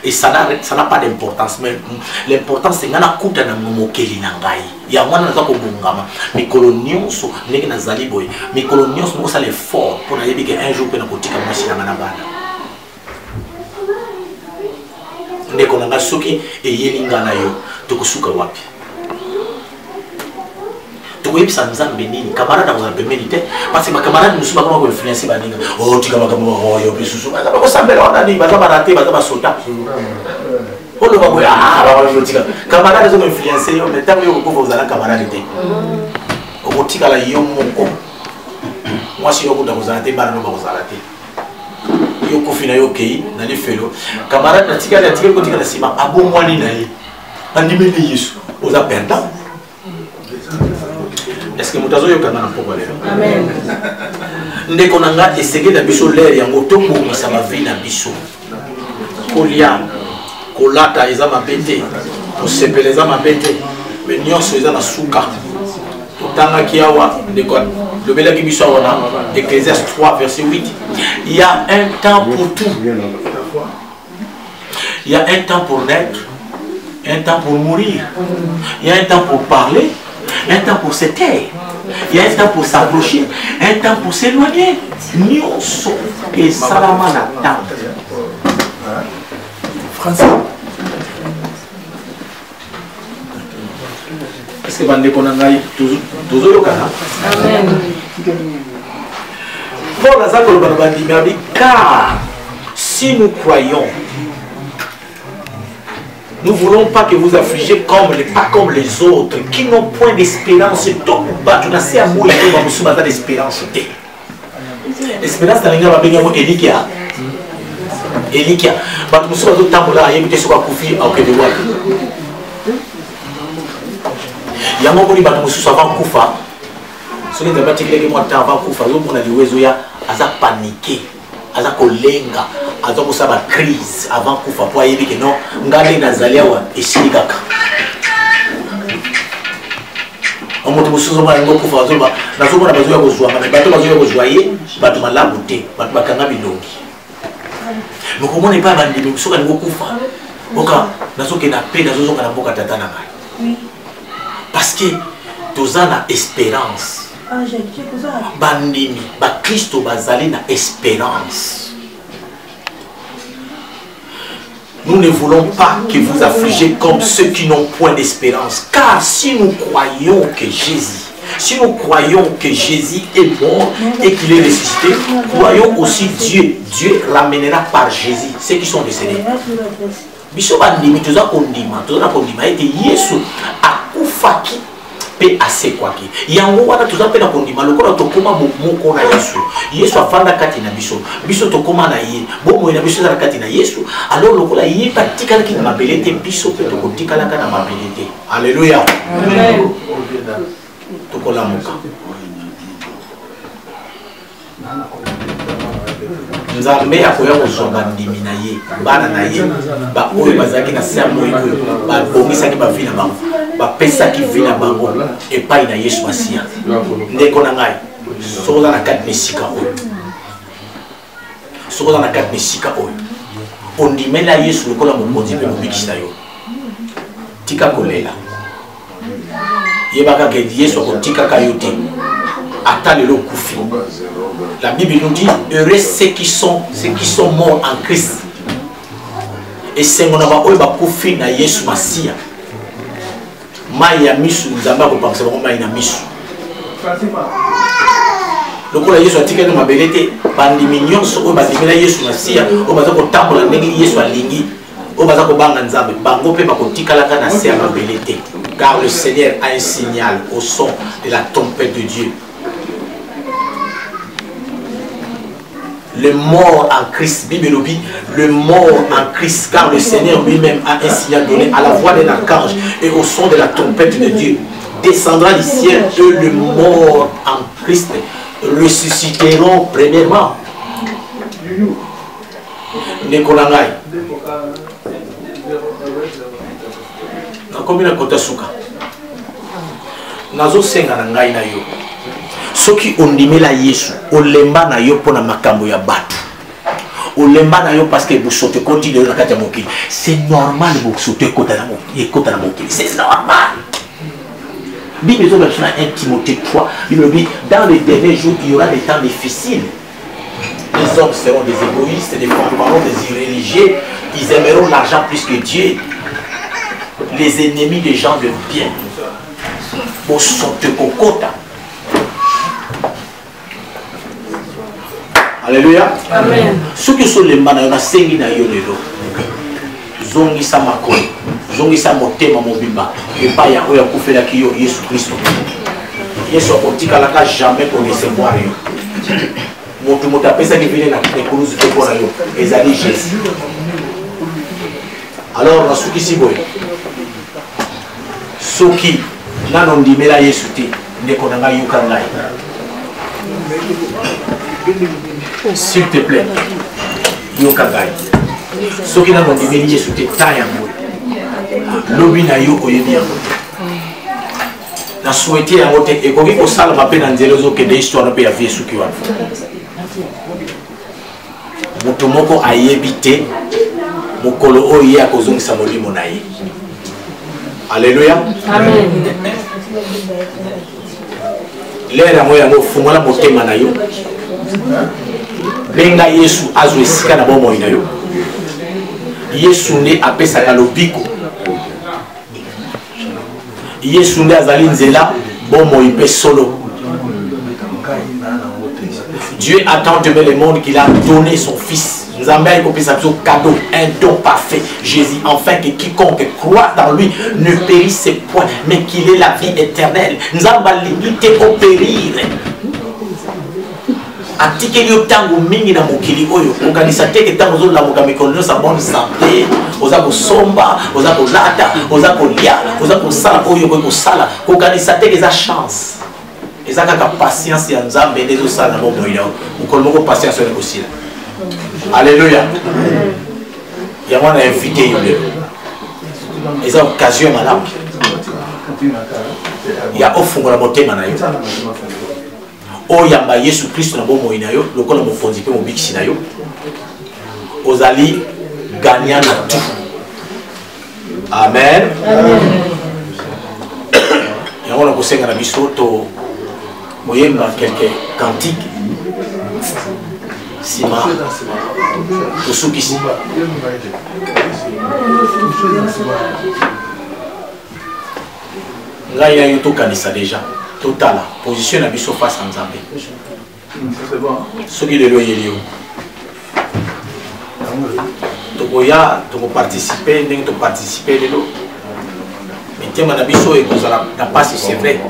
et ça n'a pas d'importance mais l'important c'est ngana kuta na momokeli na ngai ya mwana na zako bungama mikolo nyonso ndenge na zali boy mikolo nyonso mo ça l'effort pour na yebike un jour pe na kotika mwasi na ngana bana ndeko na ngasoki e yelinga na yo tokusuka wapi. Oui, ça nous a béni. Camarades vous a béni parce que ma camarade nous sommes pas comment influencer baninga. Oh, tu camarade oh yo bisu. Bah ça ça belle on a dit bah ça va rater bah ça va sauter. Oh le va ah bah je dis camarade ils ont influencé mais tant que vous allez camarade té. Au tika la yo moko. Moi si yo ko vous allez bah non vous allez. Yo ko fina yo kei na les felo. Camarade na tika ko tika na sima abo mwani na ye. Andimeli Yesu. Vous a perdant. Est-ce que mutazo yo kana na poko leo? Amen. Ndeko nanga esege na biso l'air yango to bongisa ma vie na biso. Kolia kolata eza mabete. Osepeleza mabete. Mais nyonso eza na suka. Totanga kiawa ndeko lobela ki biso wana Ecclésiaste 3 verset 8. Il y a un temps pour tout. Il y a un temps pour naître, un temps pour mourir. Il y a un temps pour parler. Un temps pour se taire, il y a un temps pour s'approcher, un temps pour s'éloigner. Nyonso et salama na temps. Français. Est-ce que bande konangai toujours le cas? Amen. Paul a zakolo bandi mais car si nous croyons nous ne voulons pas que vous affligez pas comme les autres qui n'ont point d'espérance. Tu as amour et d'espérance. L'espérance dans l'ingénieur va venir au Elikia. Elikia. Tu as d'autres temps là, il y a des choses à couper à Okedewa. Il y a un moment où il y a des choses avant Koufa. Ce qui est important, c'est que moi, avant Koufa, on a dit que ça a paniqué. Aza kolenga aza kosaba crise avant kufa po ayebi ke non ngale nazalia wa esilikaka omoto musuzo ma ngo kufa azoba nazomona bazoya kozwa mais bato bazoya kozwa ye bato malamu te bato bakanga bilongi mokomona pa bandimi soka ngo kufa oka nazoke na pe nazozoka na mboka tata na ngai parce que tozana espérance. Bandini, ba Christo bazali na espérance. Nous ne voulons pas que vous affligez comme ceux qui n'ont point d'espérance. Car si nous croyons que Jésus est mort et qu'il est ressuscité, croyons aussi Dieu. Dieu ramènera par Jésus ceux qui sont décédés. Biso bandimi toza kondima ete Yesu akufaki pe ase kwaki yango wana tuzapena kondima lokola tokoma moko na Yesu afanda kati na biso tokoma na ye bomo na biso za kati na Yesu alors lokola ye patikala ki na mabelete biso pe tokotikala kana mabelete. Alléluia. Amen. Tokola moka nzambe akoya kozwa bandimi na ye bana na ye baoyo bazalaki na se ya moi oyo babongisaki bavi na bango bapesaki vi na bango epai na yesu masiya. Ndeko na ngai soki oza na kati na esika oyo soki oza na kati na esika oyo ondimela yesu lokola mokonzi mpe mobikisi na yo tika kolela yebaka ke yesu akotikaka yo te ata lelo okufi. La Bible nous dit heureux ceux qui sont morts en Christ. Et c'est mon aba oyo bakufi na Yesu Masiya. Mai ya misu nzamba ko pamisa ko mai na misu. Lokola Yesu atikaki mabele te bandimi nyonso oyo bandimela Yesu Masiya oyo baza kotambola ndenge Yesu alingi oyo baza kobanga nzambe bango mpe bakotikalaka na se ya mabele te. Car le Seigneur a un signal au son de la trompette de Dieu. Le mort en Christ, Bible nous dit, le mort en Christ, car le Seigneur lui-même a un signal donné à la voix d'un archange et au son de la trompette de Dieu. Descendra du ciel et le mort en Christ ressusciteront premièrement. Nekolangai. Nakomi na kota suka. Nazo senga na ngai na yo. Soki ondimela Yesu olemba na yo pona makambo ya batu olemba na yo parce que vous sautez continue na kati ya mokili c'est normal vous sautez kota na mokili c'est normal. Bible dit dans 1 Timothée 3 Bible dit dans les derniers jours il y aura des temps difficiles. Les hommes seront des égoïstes, des fanfarons, des irréligieux, ils aimeront l'argent plus que Dieu, les ennemis des gens de bien. Vous sautez kokota. Alléluia. Amen. Ce qui sont les manas, on a sengi na yo lelo. Zongi sa makoni, zongi sa motema mobimba. Et pas ya oya kufela ki yo Yesu Christ. Yesu akotika laka jamais pour recevoir yo. Moto moto apesa ki vile na kuluzu te pour yo. Ezali Jésus. Alors na suki siboy. Soki nano ndimela Yesu te ndeko na ngai yuka ngai. S'il te plaît, yo kagai. Soki na ndimeli Yesu te taya mo. Lobi na yo oyebi yango. Na souhaité yango te ekoki kosala mape na nzela zo kende histoire pe ya vie suki wana. Moto moko ayebi te mokolo oyo ye akozongisa molimo na ye. Alléluia. Amen. Lera moya ngo fungola motema na yo. Benga Yesu azo esika na bomo ina yo. Yesu nde apesaka lobiko. Yesu nde azali nzela bomo ipe solo. Dieu a tant aimé le monde qu'il a donné son fils. Nous avons un cadeau, un don parfait. Jésus, enfin que quiconque croit dans lui ne périsse point, mais qu'il ait la vie éternelle. Nous avons limité au périr. Atikeli otango mingi na mokili oyo okanisa teke tango zo la mokamikolo sa bonne santé oza ko somba oza ko lata oza ko lia oza ko sala oyo ko sala okanisa teke za chance eza kaka patience ya nzambe ndezo sala na bomo ilo ukolo moko patience ole kosila. Alléluia. Ya mwana invité yule eza occasion malamu ya ofungola motema na yo oyamba Yesu Christ na bomo ina yo lokola mokonzi pe mobikisi na yo ozali gagnant na tout. Amen. Yango na kosenga na biso to moyemba quelques cantiques sima to sukisi ngai ya yo tokanisa déjà total position na biso face à Nzambe. Soki lelo yelio tokoya toko participer ndenge to participer lelo mitema na biso e kozala na passe c'est vrai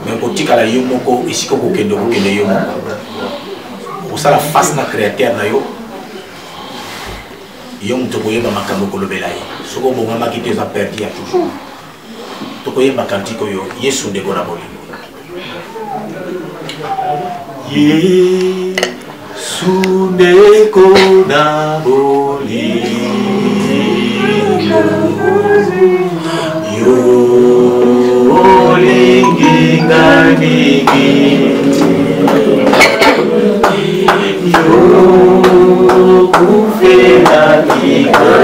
mais kotika la yo moko isiko kokende kokende yo moko osala face na créateur na yo yo muto koyeba makambo kolobela ye soko bongama ki te za perdu ya toujours tokoyeba kantiko yo Yesu ndeko na bolimo Yesu Sundeko na bolingo yo linginga mingi yo kufela kinga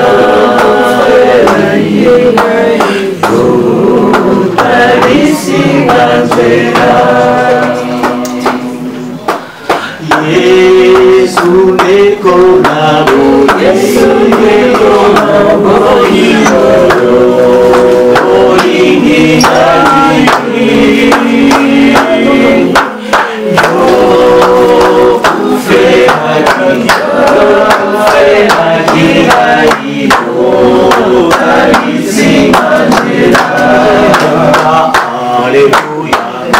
yo talisinga nzela Yesu neko na bolingo olinginga yo kufela kinga yo talisinga nzela Alleluia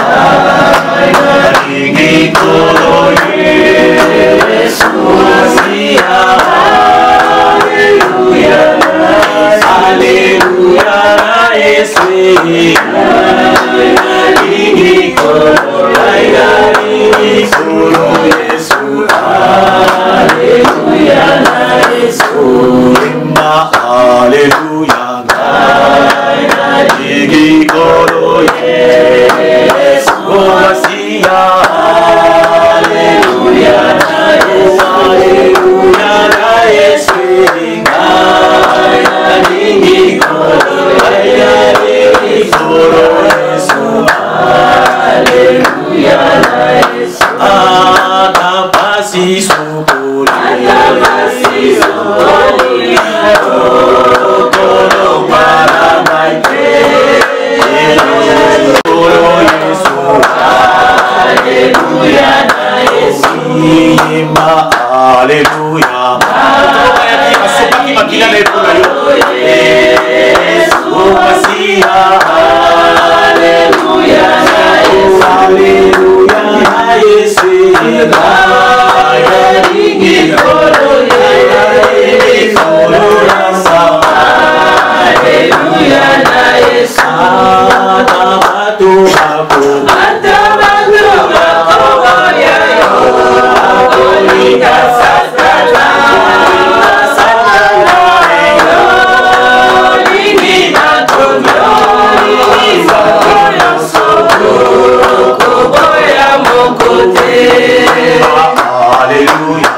Alleluia.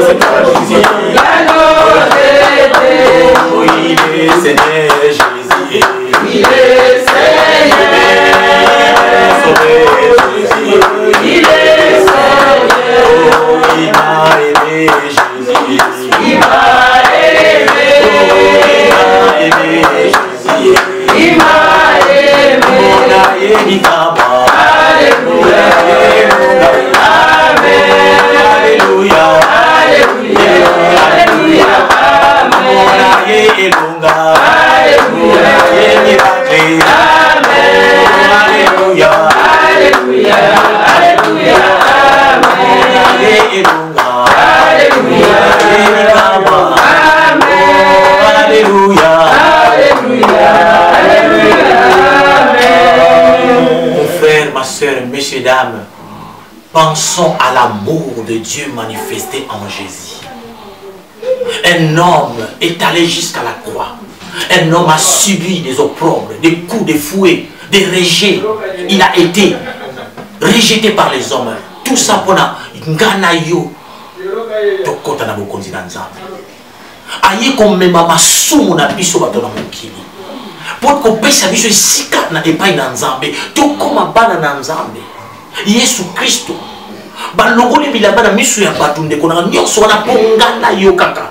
Seigneur Jésus. Il est il est Seigneur. Il m'a aimé Jésus. Il m'a aimé. Il m'a aimé Jésus. Il m'a aimé. Mon aïe Kaba. Alléluia. Amen. Alléluia. Alléluia. Alléluia. Amen. Mon aïe Elunga. Alléluia. Amen. Alléluia. Alléluia, Alléluia, Amen. Alléluia, Alléluia, Alléluia, Alléluia, Amen. Mon frère, ma soeur, messieurs, dames, pensons à l'amour de Dieu manifesté en Jésus. Un homme est allé jusqu'à la croix. Un homme a subi des opprobres, des coups de fouet, des rejets. Il a été rejeté par les hommes. Tout ça pour ngana yo tokota na bokonzi na nzambe. Aye komema masumu na biso bato na mokili. Pour ko pesa biso sika na epai na nzambe, tokoma bana na nzambe. Yesu Kristo balongoli bilamba na miso ya bato ndeko na nyonso wana pongana yo kaka.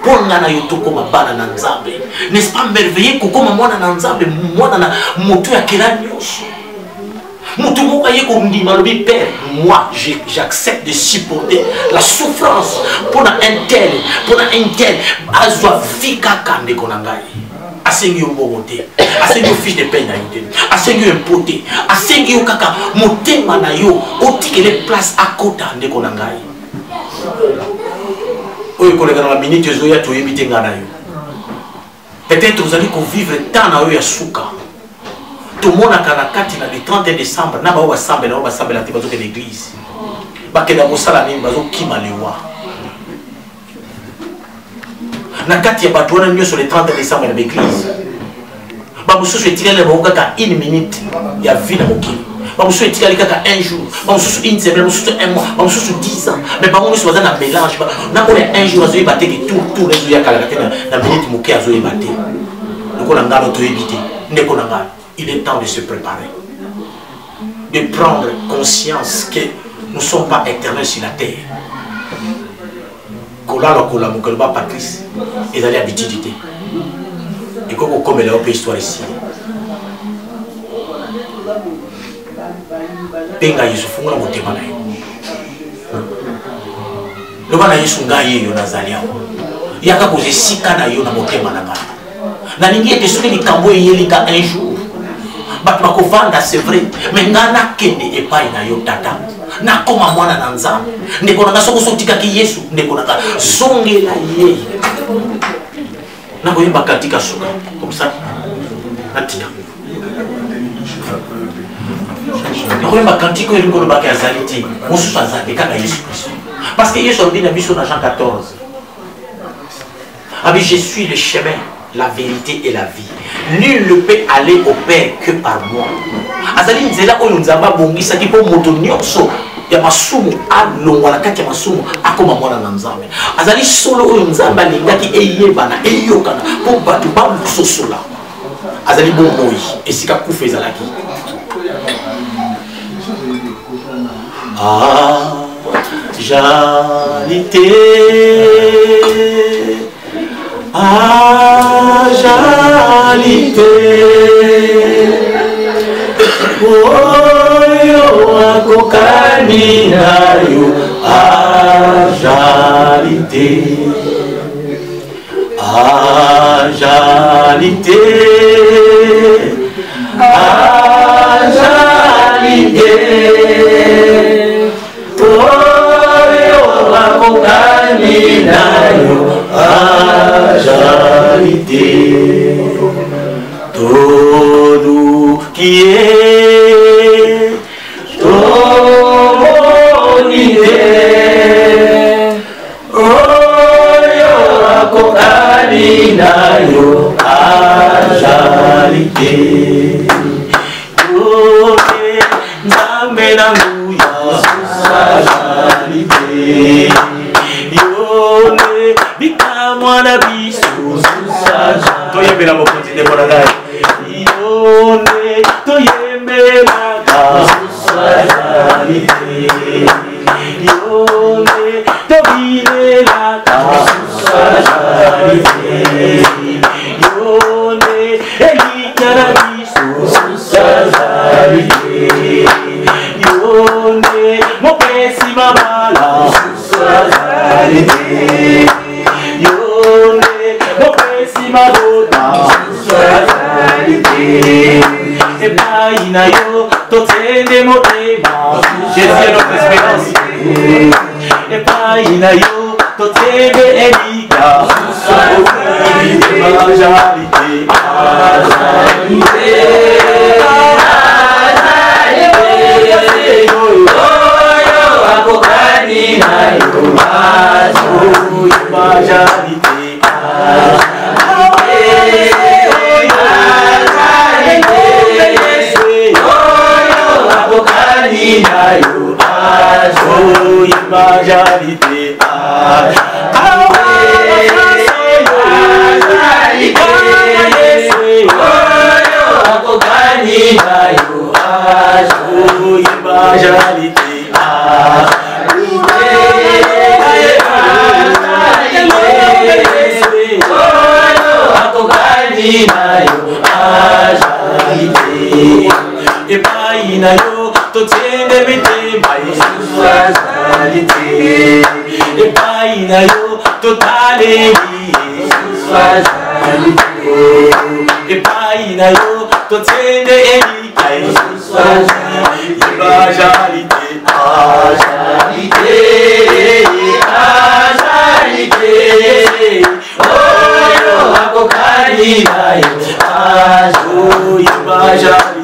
Pongana yo tokoma bana na nzambe. N'est-ce pas merveilleux kokoma mwana na nzambe, mwana na moto ya kela nyonso. Père, moi j'accepte de supporter la souffrance pour un tel, azwa vika kande konangai. Asengi mbomote, asengi fiche de peine na yote, asengi impoté, asengi kaka motema na yo, otike les places à côté de konangai. Oyo koleka na minute zoya to yebite ngana yo. Peut-être vous allez vivre tant na yo ya suka. Tout le monde a kati na le 31 décembre na ba sambe na ba sambe la tibazo ke l'église ba ke na mosala ni bazo kima lewa na kati ya bato wana sur le 30 décembre na l'église ba mususu etikala ba kaka 1 minute ya vie na mokili ba mususu etikala kaka 1 jour ba mususu une semaine ba mususu 1 mois ba mususu 10 ans mais ba mususu baza na mélange na ko un jour azo yebate ke tout les ya kala na minute moké azo yebate ndeko na ngalo to yebite ndeko na ngalo. Il est temps de se préparer, de prendre conscience que nous ne sommes pas éternels sur la terre. Patrice, ils allaient habitude. Et comme elle a une histoire ici. Penga Yusufu la motema na yo. Lobana Yesu ngai yo nazalia. Yaka ko sika na yo na motema na nga. Na ningi ete soki likambo yelika un jour. Batma vanda c'est vrai, mais ngana kende epai na yo tata. Na koma mwana na nzambe. Ndeko na soko sotika ki Yesu, ndeko na songela ye. Na koyemba katika suka. Comme ça. Natika. Na koyemba katika elingo no baka azaliti. Musu azali kaka Yesu Kristo. Parce que Yesu dit na biso na Jean 14. Abi je suis le chemin, la vérité et la vie. Nul ne peut aller au Père que par moi. Azali nzela oyo nzamba bongisa ki po moto nyonso ya masumu alongwa na kati ya masumu akoma mwana na nzambe. Azali solo oyo nzamba lingaki eyebana eyokana po bato ba musosola. Azali bomoi esika kufa ezalaki. Ah, jalite. Ah, jalite. Oyo akokani nayo. Ah, jalite. Ah, jalite. Ah, jalite. Oyo akokani nayo. Jalite, todo que é tomonide, oyo akokalina yo ajalite, oke nzambe na nguya ajalite. Yone Bika mwana biso toyembela mokonzi ndeko na ngai Yone toyembelaka Yone tobilelaka Yone elikana biso Yone mopesi mabala Yone mopesi mabota Epai na yo totende motema Jésus est notre espérance Epai na yo totende elika Majalité Akokani na yo majalité Epai na yo totende mitema Yesuazalité Epai na yo totaleli Yesuazalité Epai na yo totende elika Yesuazalité Ajalité Ajalité Oyo akokani na yo Ajalité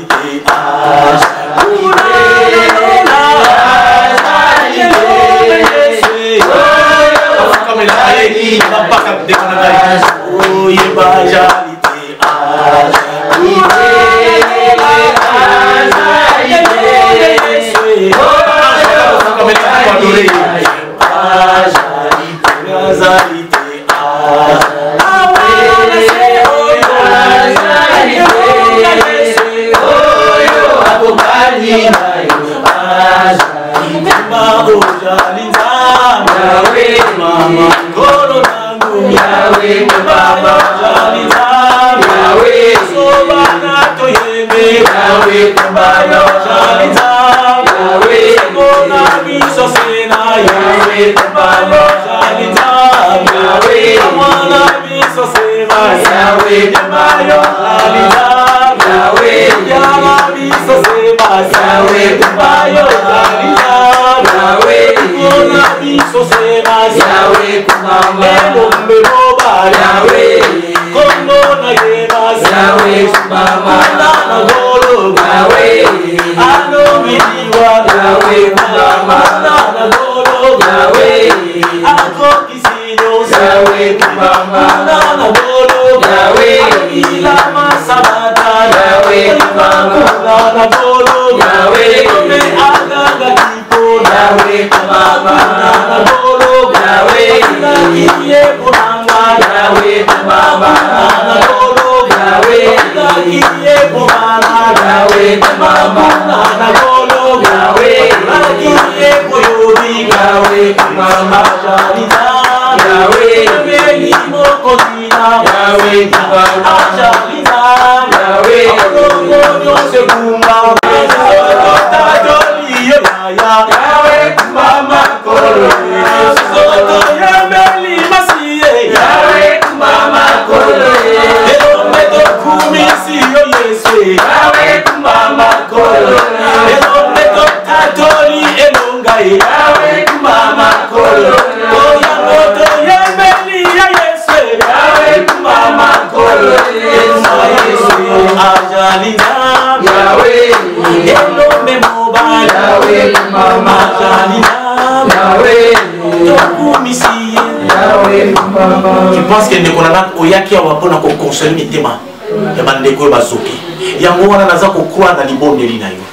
Je pense que Nekonana oyaki awa pona ko consoler mitema ya bandeko bazoki yango wana naza ko croire na libondeli na yo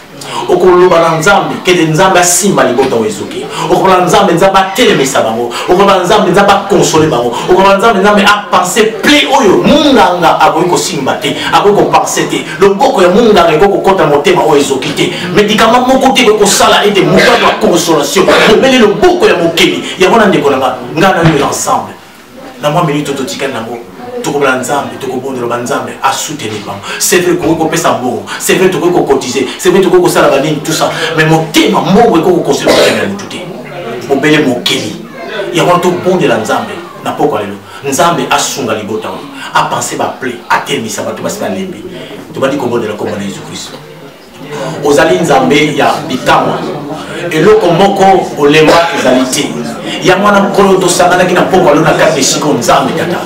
okoloba na nzambe kede nzambe asimba libota wezoki okoloba na nzambe nzambe atelemisa bango okoloba na nzambe nzambe akonsole bango okoloba na nzambe apense ple oyo munganga akoki kosimba te akoki kopense te loboko ya munganga ekoki kokota motema oyo ezoki te médicament moko te ekoki kosala ete moto ato aconsolation obele loboko ya mokili yango na ndeko nanga ngai na yo ensemble na mwa minute totikali nango tokobala nzambe tokobondela banzambe asoutenir bango c'est vrai kokoki kopesa mbongo c'est vrai tokoki kokotize c'est vrai tokoki kosala banini tout ça mais motema mbongo ekoki kokonsole motema ya motu te mobele mokili yango wana tobondela nzambe na poko lelo nzambe asunga libota oyo apense baple atelemisa bato basi balembi tobandi kobondela kombo na yesu kristo ozali nzambe ya bikamwa eloko moko olemba ezali te ya mwana mokolo tosanganaki na poko alo na kati esika nzambe tata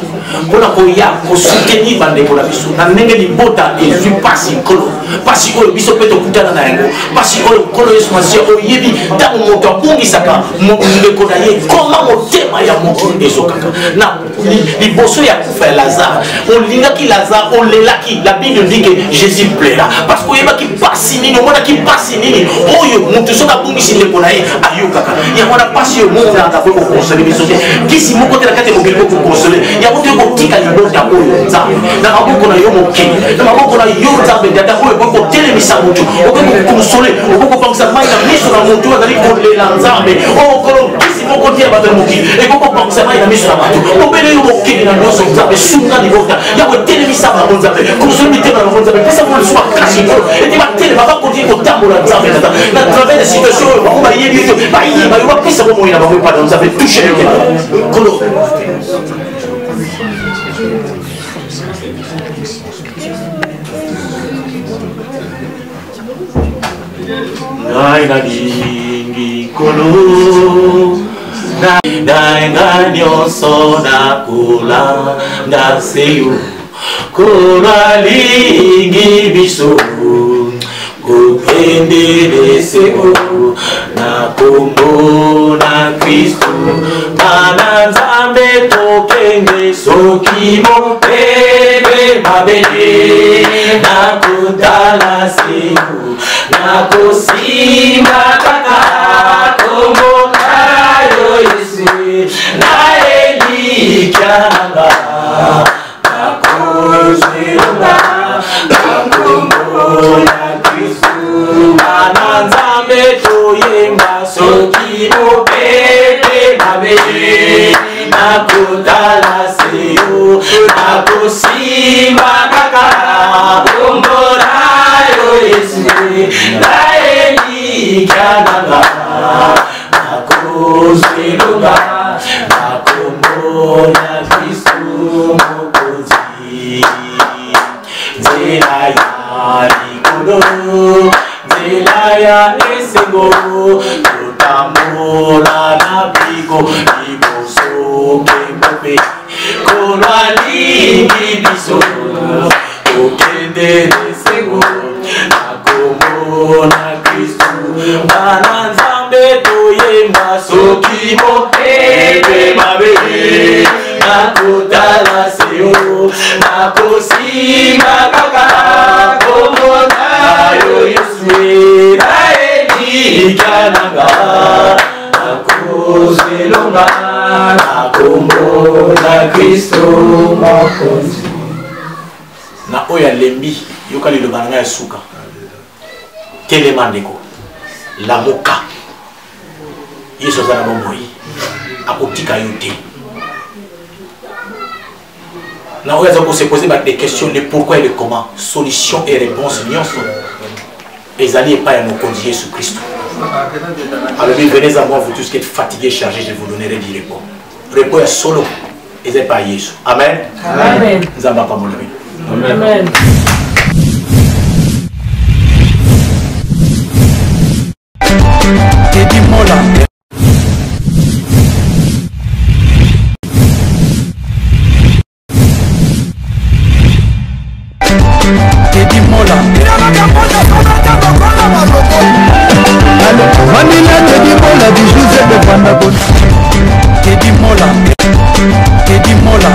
mpona koya kosoutenir bandeko na biso na ndenge libota ezwi mpasi nkolo mpasi oyo biso mpe tokutana na yango mpasi oyo nkolo yesu masiya oyebi ntango moto abungisaka ndeko na ye koma motema ya mokili ezokaka na liboso ya kufa ya lazare olingaki lazare olelaki la bible dit que jésus plaira parce que oyebaki mpasi nini omonaki mpasi nini oyo moto soki abungisi ndeko na ye ayokaka yango wana mpasi oyo monganga akoki kokonsole biso te kisi moko te na kati ya mokili po kokonsole yango te kotika libota oyo nzambe na maboko na yo mokili na maboko na yo nzambe data oyo ekoki kotelemisa motu okoki kokonsole okoki kopangisa mai na miso na motu azali kolela nzambe okolo kisi moko te ya bato ya mokili ekoki kopangisa mai na miso na bato obele yo mokili na nyonso nzambe sunga libota yango etelemisa bango nzambe konsole mitema na bango nzambe pesa bango lisusu makasi nkolo ete batelema bakontinue kotambola nzambe tata na travers de situation oyo bango bayebi ete bayiba yo bapesa bomoi na bango epada nzambe touche mitema nkolo ngai nalingi nkolo ngai nyonso nakolanda se yo nkolo alingi biso kokendelese o na kombo na kristo bana nzambe tokende soki mopebe mabele nakotala se yo nakosimba kaka kombo na yo yesu naelikya nanga nakozwelonga nakombo na kristu bana nzambe toyemba soki mopete mabele nakotala se yo nakosimba kaka kombo na yo yesu naelikya nanga nakozwelonga nakombo na kristu mokonzi nzela ya likolo nzela ya esengo totambola na biko liboso kembope kolo alingi biso tokende esengo nakombo na kristu bana nzambe toyemba soki mopebe mabele nakotala se yo nakosimba kaka kombo na yo yesu naelikya nanga nakozwelonga na kombo na kristo mokonzi na oyo alembi yoka liloba na ngai ya suka telema ndeko lamuka yesu aza na bomoi akotika yo te na oyo aza kose poser des questions le pourquoi et le comment solution et réponse nyonso ezali epai ya mokonzi yesu kristo alobi venez à moi vous tous qui êtes fatigués chargés je vous donnerai du repos repos ya solo eza epai ya yesu amen amen nzambe apambola bino amen Teddy Mola. Teddy Mola. Vanilla Teddy Mola du Joseph Bandabon. Teddy Mola. Teddy Mola.